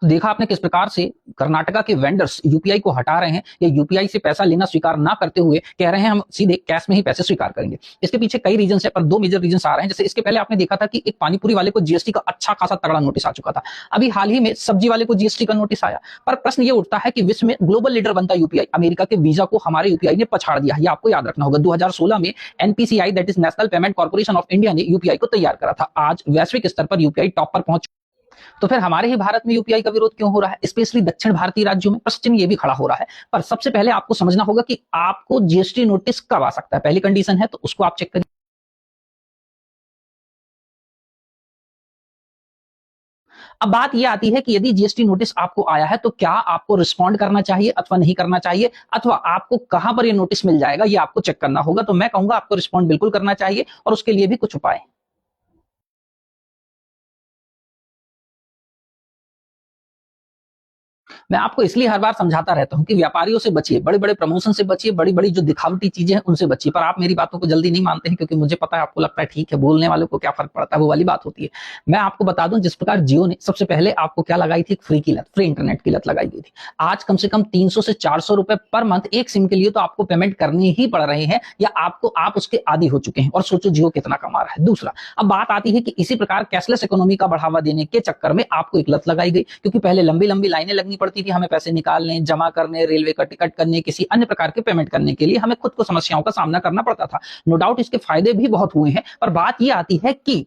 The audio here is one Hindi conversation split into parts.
तो देखा आपने किस प्रकार से कर्नाटका के वेंडर्स यूपीआई को हटा रहे हैं या यूपीआई से पैसा लेना स्वीकार ना करते हुए कह रहे हैं हम सीधे कैश में ही पैसे स्वीकार करेंगे। इसके पीछे कई रीजन है, पर दो मेजर रीजन आ रहे हैं। जैसे इसके पहले आपने देखा था कि एक पानीपुरी वाले को जीएसटी का अच्छा खासा तगड़ा नोटिस आ चुका था। अभी हाल ही में सब्जी वाले को जीएसटी का नोटिस आया। पर प्रश्न ये उठता है कि विश्व में ग्लोबल लीडर बनता यूपीआई, अमेरिका के वीजा को हमारे यूपीआई ने पछाड़ दिया। ये आपको याद रखना होगा। 2016 में NPCI that is national payment corporation of India ने यूपीआई को तैयार करा था। आज वैश्विक स्तर पर यूपीआई टॉप पर पहुंच, तो फिर हमारे ही भारत में यूपीआई का विरोध क्यों हो रहा है, स्पेशली दक्षिण भारतीय राज्यों में? प्रश्न ये भी खड़ा हो रहा है। पर सबसे पहले आपको समझना होगा कि आपको जीएसटी नोटिस कब आ सकता है। पहली कंडीशन है तो उसको आप चेक करिए। अब बात यह आती है कि यदि जीएसटी नोटिस आपको आया है तो क्या आपको रिस्पॉन्ड करना चाहिए अथवा नहीं करना चाहिए, अथवा आपको कहां पर यह नोटिस मिल जाएगा ये आपको चेक करना होगा। तो मैं कहूंगा आपको रिस्पॉन्ड बिल्कुल करना चाहिए और उसके लिए भी कुछ उपाय। मैं आपको इसलिए हर बार समझाता रहता हूं कि व्यापारियों से बचिए, बड़े बड़े प्रमोशन से बचिए, बड़ी बड़ी जो दिखावटी चीजें हैं उनसे बचिए। पर आप मेरी बातों को जल्दी नहीं मानते हैं, क्योंकि मुझे पता है आपको लगता है ठीक है, बोलने वालों को क्या फर्क पड़ता है, वो वाली बात होती है। मैं आपको बता दूं, जिस प्रकार जियो ने सबसे पहले आपको क्या लगाई थी, फ्री की लत, फ्री इंटरनेट की लत लगाई गई थी। आज कम से कम 300 से 400 रुपए पर मंथ एक सिम के लिए तो आपको पेमेंट करने ही पड़ रहे हैं, या आप उसके आदी हो चुके हैं। और सोचो जियो कितना कमा रहा है। दूसरा, अब बात आती है कि इसी प्रकार कैशलेस इकोनॉमी का बढ़ावा देने के चक्कर में आपको एक लत लगाई गई, क्योंकि पहले लंबी लंबी लाइनें लगनी पड़ती थी हमें पैसे निकालने, जमा करने, रेलवे का टिकट करने, किसी अन्य प्रकार के पेमेंट करने के लिए हमें खुद को समस्याओं का सामना करना पड़ता था। नो डाउट इसके फायदे भी बहुत हुए हैं, पर बात यह आती है कि,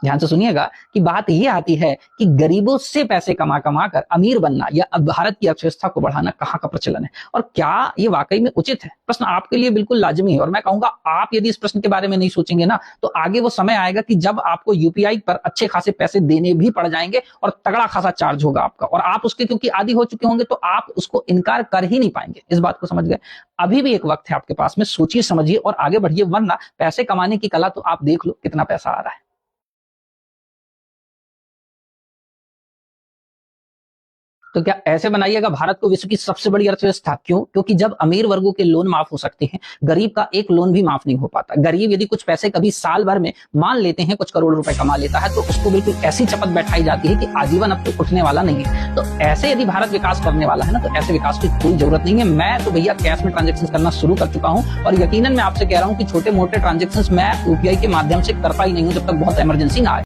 ध्यान से सुनिएगा, कि बात यह आती है कि गरीबों से पैसे कमा कमा कर अमीर बनना या अब भारत की अर्थव्यवस्था को बढ़ाना कहां का प्रचलन है, और क्या ये वाकई में उचित है? प्रश्न आपके लिए बिल्कुल लाजमी है। और मैं कहूंगा आप यदि इस प्रश्न के बारे में नहीं सोचेंगे ना, तो आगे वो समय आएगा कि जब आपको यूपीआई पर अच्छे खासे पैसे देने भी पड़ जाएंगे और तगड़ा खासा चार्ज होगा आपका, और आप उसके क्योंकि आदी हो चुके होंगे तो आप उसको इनकार कर ही नहीं पाएंगे। इस बात को समझ गए? अभी भी एक वक्त है आपके पास में, सोचिए समझिए और आगे बढ़िए, वरना पैसे कमाने की कला तो आप देख लो कितना पैसा आ रहा है। तो क्या ऐसे बनाइएगा भारत को विश्व की सबसे बड़ी अर्थव्यवस्था? क्यों? क्योंकि जब अमीर वर्गों के लोन माफ हो सकते हैं, गरीब का एक लोन भी माफ नहीं हो पाता। गरीब यदि कुछ पैसे कभी साल भर में मान लेते हैं, कुछ करोड़ रुपए कमा लेता है, तो उसको बिल्कुल ऐसी चपत बैठाई जाती है कि आजीवन अब तो उठने वाला नहीं है। तो ऐसे यदि भारत विकास करने वाला है ना, तो ऐसे विकास की कोई जरूरत नहीं है। मैं तो भैया कैश में ट्रांजेक्शन करना शुरू कर चुका हूं, और यकीनन मैं आपसे कह रहा हूं कि छोटे मोटे ट्रांजेक्शन मैं यूपीआई के माध्यम से करता ही नहीं हूं, जब तक बहुत इमरजेंसी ना आए।